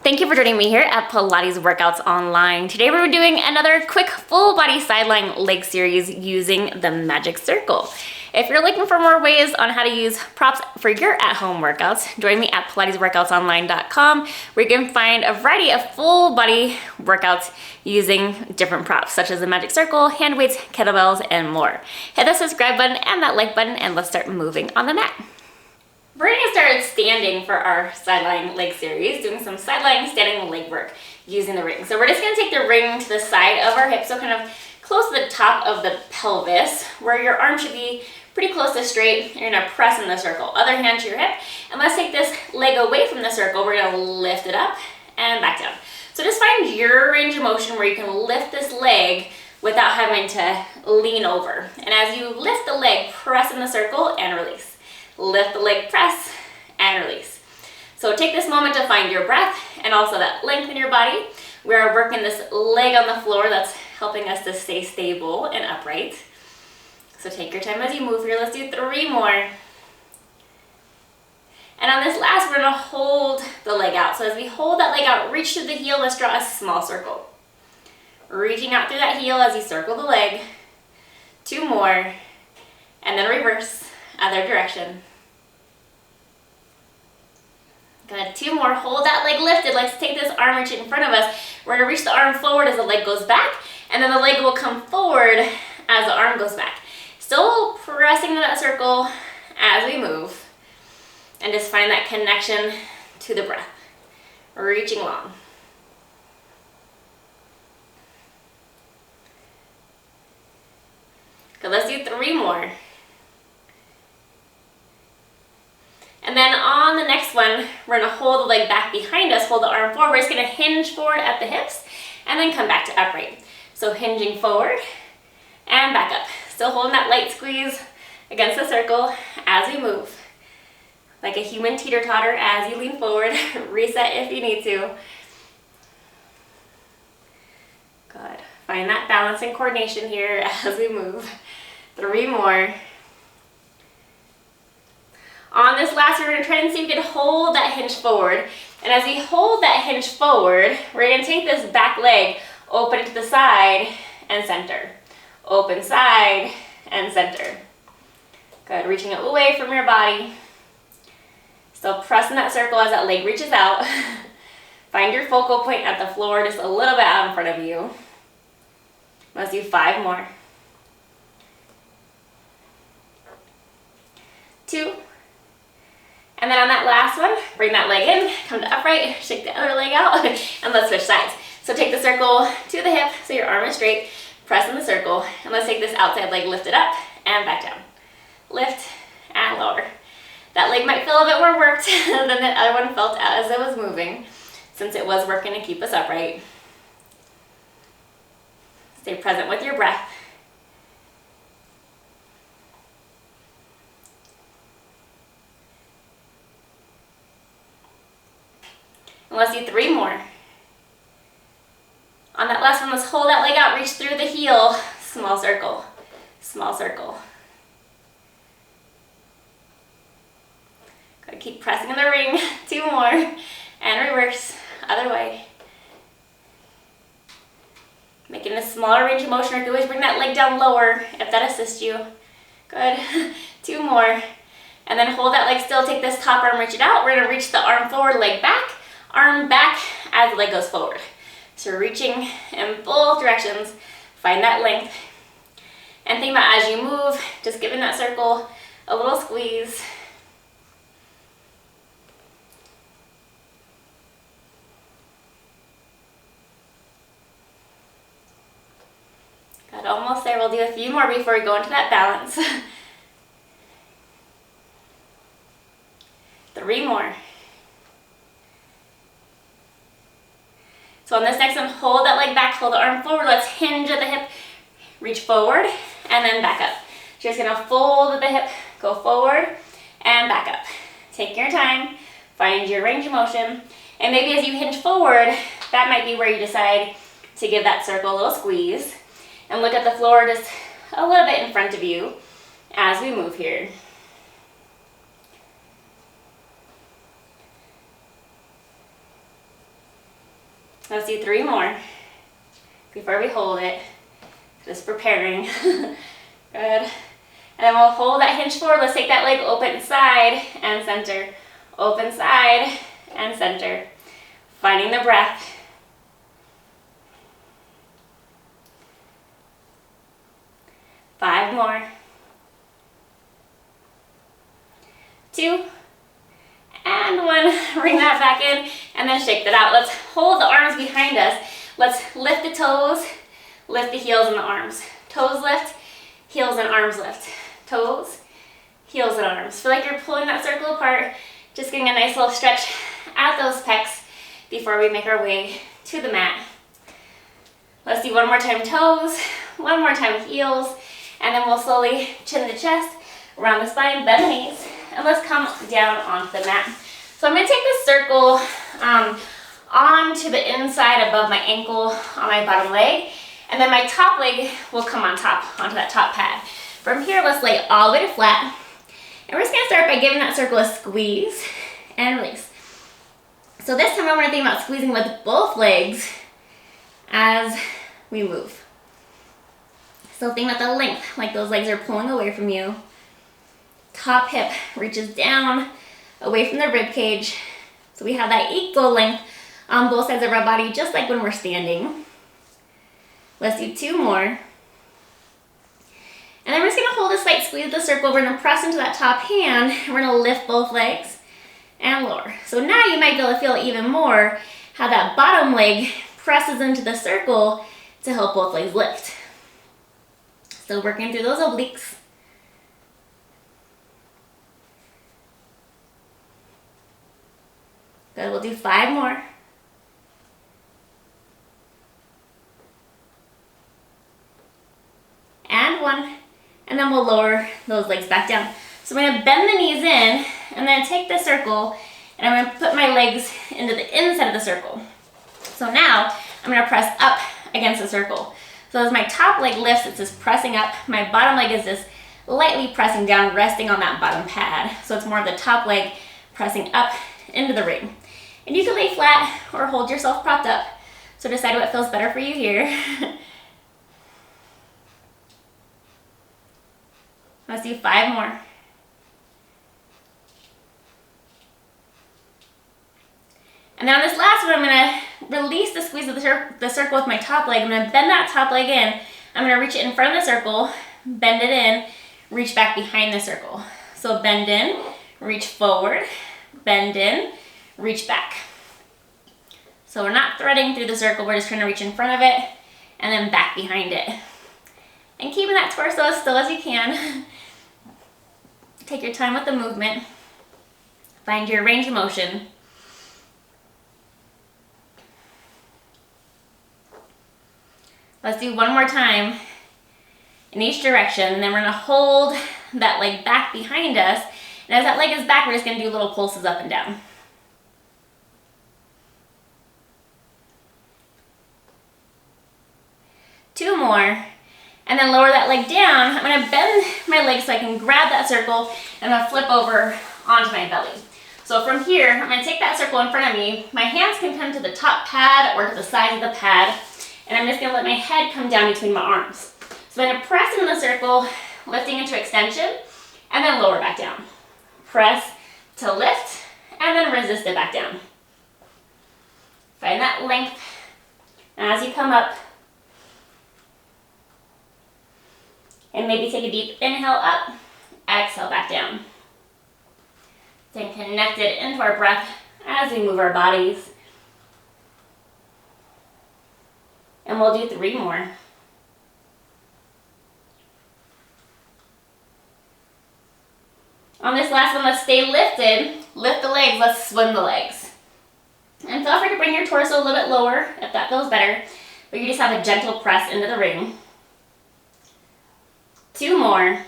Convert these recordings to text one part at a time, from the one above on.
Thank you for joining me here at Pilates Workouts Online. Today we're doing another quick full body side-lying leg series using the Magic Circle. If you're looking for more ways on how to use props for your at-home workouts, join me at PilatesWorkoutsOnline.com where you can find a variety of full body workouts using different props such as the Magic Circle, hand weights, kettlebells, and more. Hit the subscribe button and that like button and let's start moving on the mat. We're going to start standing for our side-lying leg series, doing some side-lying standing leg work using the ring. So we're just going to take the ring to the side of our hip, so kind of close to the top of the pelvis, where your arm should be pretty close to straight. You're going to press in the circle. Other hand to your hip. And let's take this leg away from the circle. We're going to lift it up and back down. So just find your range of motion where you can lift this leg without having to lean over. And as you lift the leg, press in the circle and release. Lift the leg, press, and release. So take this moment to find your breath and also that length in your body. We are working this leg on the floor that's helping us to stay stable and upright. So take your time as you move here. Let's do 3 more. And on this last, we're going to hold the leg out. So as we hold that leg out, reach through the heel. Let's draw a small circle. Reaching out through that heel as you circle the leg. 2 more. And then reverse, other direction. Good, 2 more. Hold that leg lifted. Let's take this arm, reach it in front of us. We're going to reach the arm forward as the leg goes back, and then the leg will come forward as the arm goes back. Still pressing to that circle as we move, and just find that connection to the breath. Reaching long. Good, let's do 3 more. And then on the next one, we're going to hold the leg back behind us, hold the arm forward. We're just going to hinge forward at the hips and then come back to upright. So hinging forward and back up. Still holding that light squeeze against the circle as we move. Like a human teeter-totter as you lean forward. Reset if you need to. Good. Find that balance and coordination here as we move. 3 more. On this last, we're going to try and see if we can hold that hinge forward. And as we hold that hinge forward, we're going to take this back leg, open it to the side and center. Open side and center. Good, reaching it away from your body. Still pressing that circle as that leg reaches out. Find your focal point at the floor, just a little bit out in front of you. Let's do 5 more. 2. And then on that last one, bring that leg in, come to upright, shake the other leg out, and let's switch sides. So take the circle to the hip so your arm is straight, press in the circle, and let's take this outside leg, lift it up, and back down. Lift and lower. That leg might feel a bit more worked than the other one felt as it was moving, since it was working to keep us upright. Stay present with your breath. And let's do 3 more. On that last one, let's hold that leg out, reach through the heel, small circle, small circle. Gotta keep pressing in the ring. 2 more, and reverse, other way. Making a smaller range of motion, or you can always bring that leg down lower if that assists you. Good, 2 more. And then hold that leg still, take this top arm, reach it out. We're gonna reach the arm forward, leg back. Arm back as the leg goes forward. So reaching in both directions, find that length. And think about as you move, just giving that circle a little squeeze. Got almost there. We'll do a few more before we go into that balance. 3 more. So on this next one, hold that leg back, hold the arm forward. Let's hinge at the hip, reach forward, and then back up. Just gonna fold at the hip, go forward, and back up. Take your time, find your range of motion, and maybe as you hinge forward, that might be where you decide to give that circle a little squeeze, and look at the floor just a little bit in front of you as we move here. Let's do 3 more before we hold it. Just preparing. Good. And then we'll hold that hinge forward. Let's take that leg open side and center. Open side and center. Finding the breath. 5 more. 2. And 1. Bring that back in and then shake that out. Let's hold the arms behind us. Let's lift the toes, lift the heels and the arms. Toes lift, heels and arms lift. Toes, heels and arms. Feel like you're pulling that circle apart, just getting a nice little stretch at those pecs before we make our way to the mat. Let's do 1 more time toes, 1 more time heels, and then we'll slowly chin the chest, around the spine, bend the knees, and let's come down onto the mat. So I'm going to take this circle onto the inside above my ankle on my bottom leg, and then my top leg will come on top, onto that top pad. From here, let's lay all the way to flat, and we're just going to start by giving that circle a squeeze and release. So this time I want to think about squeezing with both legs as we move. So think about the length, like those legs are pulling away from you. Top hip reaches down, away from the rib cage. So we have that equal length on both sides of our body, just like when we're standing. Let's do 2 more. And then we're just gonna hold a slight squeeze of the circle. We're gonna press into that top hand, and we're gonna lift both legs and lower. So now you might be able to feel even more how that bottom leg presses into the circle to help both legs lift. Still working through those obliques. Good, we'll do 5 more. And 1. And then we'll lower those legs back down. So I'm going to bend the knees in, and then take the circle, and I'm going to put my legs into the inside of the circle. So now I'm going to press up against the circle. So as my top leg lifts, it's just pressing up. My bottom leg is just lightly pressing down, resting on that bottom pad. So it's more of the top leg pressing up into the ring. And you can lay flat or hold yourself propped up. So decide what feels better for you here. Let's do 5 more. And then on this last one, I'm going to release the squeeze of the circle with my top leg. I'm going to bend that top leg in. I'm going to reach it in front of the circle, bend it in, reach back behind the circle. So bend in, reach forward, bend in, reach back. So we're not threading through the circle, we're just trying to reach in front of it and then back behind it. And keeping that torso as still as you can. Take your time with the movement. Find your range of motion. Let's do 1 more time in each direction, and then we're gonna hold that leg back behind us. And as that leg is back, we're just gonna do little pulses up and down. 2 more, and then lower that leg down. I'm gonna bend my leg so I can grab that circle, and I'm gonna flip over onto my belly. So from here, I'm gonna take that circle in front of me. My hands can come to the top pad or to the side of the pad, and I'm just gonna let my head come down between my arms. So I'm gonna press into the circle, lifting into extension, and then lower back down. Press to lift, and then resist it back down. Find that length as you come up. And maybe take a deep inhale up, exhale back down. Staying connected into our breath as we move our bodies. And we'll do 3 more. On this last one, let's stay lifted. Lift the legs, let's swim the legs. And feel free to bring your torso a little bit lower if that feels better, but you just have a gentle press into the ring. 2 more,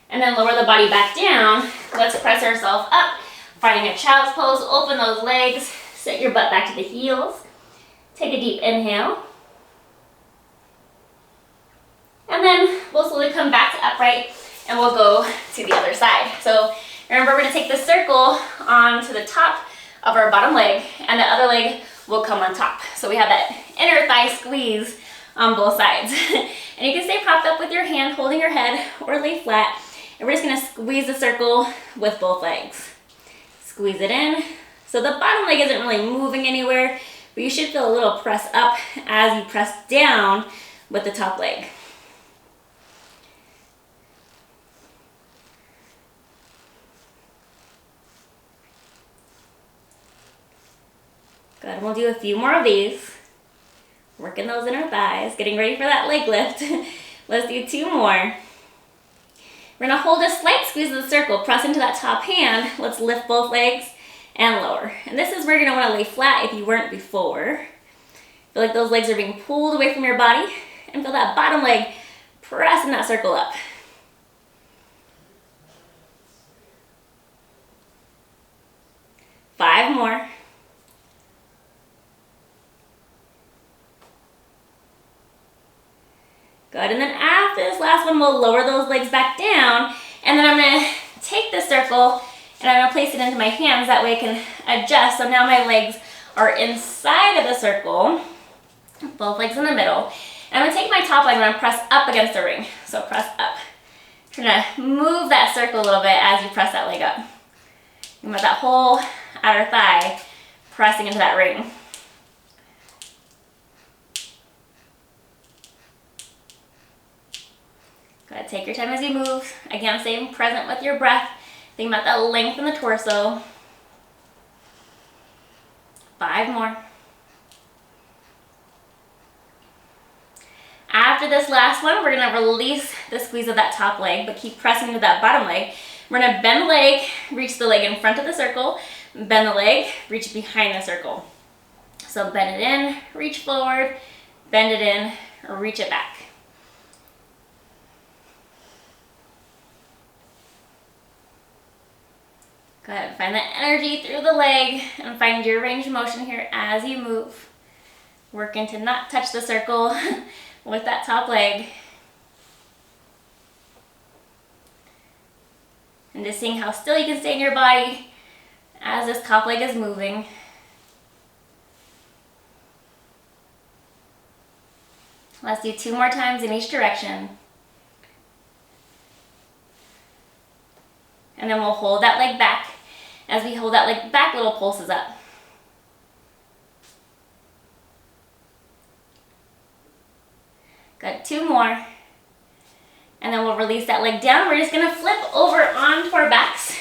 and then lower the body back down. Let's press ourselves up, finding a child's pose. Open those legs, sit your butt back to the heels. Take a deep inhale. And then we'll slowly come back to upright, and we'll go to the other side. So remember, we're gonna take the circle onto the top of our bottom leg, and the other leg will come on top. So we have that inner thigh squeeze on both sides. And you can stay propped up with your hand holding your head or lay flat. And we're just gonna squeeze the circle with both legs. Squeeze it in. So the bottom leg isn't really moving anywhere, but you should feel a little press up as you press down with the top leg. Good, and we'll do a few more of these. Working those inner thighs, getting ready for that leg lift. Let's do 2 more. We're gonna hold a slight squeeze of the circle, press into that top hand. Let's lift both legs and lower. And this is where you're gonna wanna lay flat if you weren't before. Feel like those legs are being pulled away from your body, and feel that bottom leg pressing that circle up. Five more. Good, and then after this last one, we'll lower those legs back down, and then I'm gonna take the circle and I'm gonna place it into my hands, that way I can adjust. So now my legs are inside of the circle, both legs in the middle. And I'm gonna take my top leg and I'm gonna press up against the ring. So press up. Trying to move that circle a little bit as you press that leg up. You want that whole outer thigh pressing into that ring. Go ahead, take your time as you move. Again, staying present with your breath. Think about that length in the torso. 5 more. After this last one, we're gonna release the squeeze of that top leg, but keep pressing into that bottom leg. We're gonna bend the leg, reach the leg in front of the circle, bend the leg, reach behind the circle. So bend it in, reach forward, bend it in, reach it back. Go ahead and find that energy through the leg and find your range of motion here as you move. Working to not touch the circle with that top leg. And just seeing how still you can stay in your body as this top leg is moving. Let's do 2 more times in each direction. And then we'll hold that leg back. As we hold that leg back, little pulses up. Good, 2 more. And then we'll release that leg down. We're just gonna flip over onto our backs.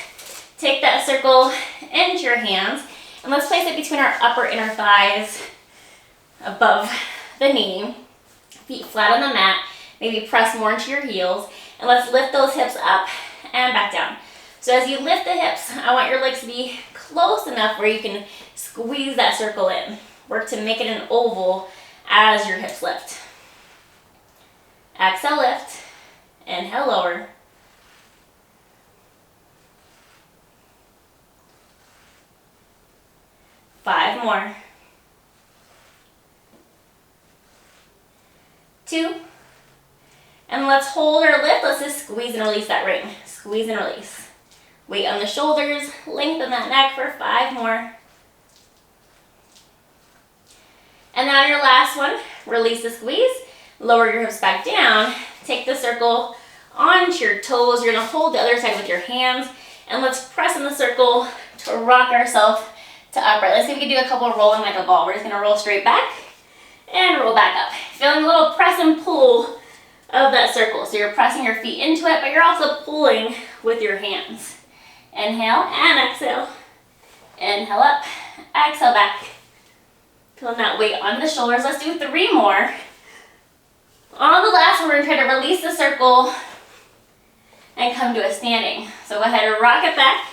Take that circle into your hands. And let's place it between our upper inner thighs, above the knee. Feet flat on the mat. Maybe press more into your heels. And let's lift those hips up and back down. So as you lift the hips, I want your legs to be close enough where you can squeeze that circle in. Work to make it an oval as your hips lift. Exhale, lift. Inhale, lower. Five more. 2. And let's hold or lift. Let's just squeeze and release that ring. Squeeze and release. Weight on the shoulders, lengthen that neck for 5 more. And then on your last one, release the squeeze, lower your hips back down, take the circle onto your toes. You're gonna hold the other side with your hands, and let's press in the circle to rock ourselves to upright. Let's see if we can do a couple of rolling like a ball. We're just gonna roll straight back and roll back up. Feeling a little press and pull of that circle. So you're pressing your feet into it, but you're also pulling with your hands. Inhale and exhale. Inhale up, exhale back. Feeling that weight on the shoulders. Let's do 3 more. On the last one, we're gonna try to release the circle and come to a standing. So go ahead and rock it back.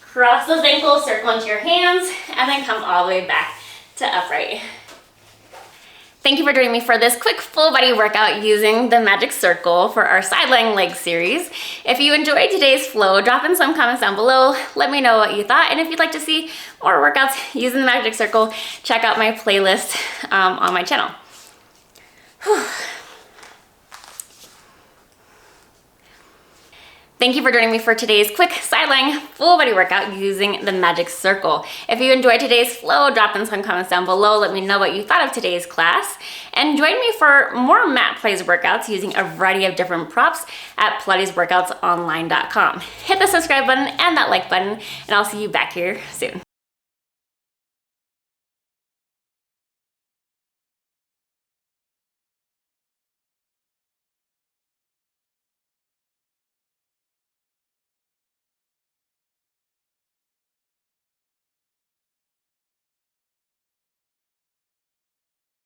Cross those ankles, circle into your hands, and then come all the way back to upright. Thank you for joining me for this quick full body workout using the Magic Circle for our side-lying leg series. If you enjoyed today's flow, drop in some comments down below. Let me know what you thought. And if you'd like to see more workouts using the Magic Circle, check out my playlist on my channel. Whew. Thank you for joining me for today's quick side-lying full body workout using the Magic Circle. If you enjoyed today's flow, drop in some comments down below. Let me know what you thought of today's class. And join me for more mat plays workouts using a variety of different props at PilatesWorkoutsOnline.com. Hit the subscribe button and that like button, and I'll see you back here soon.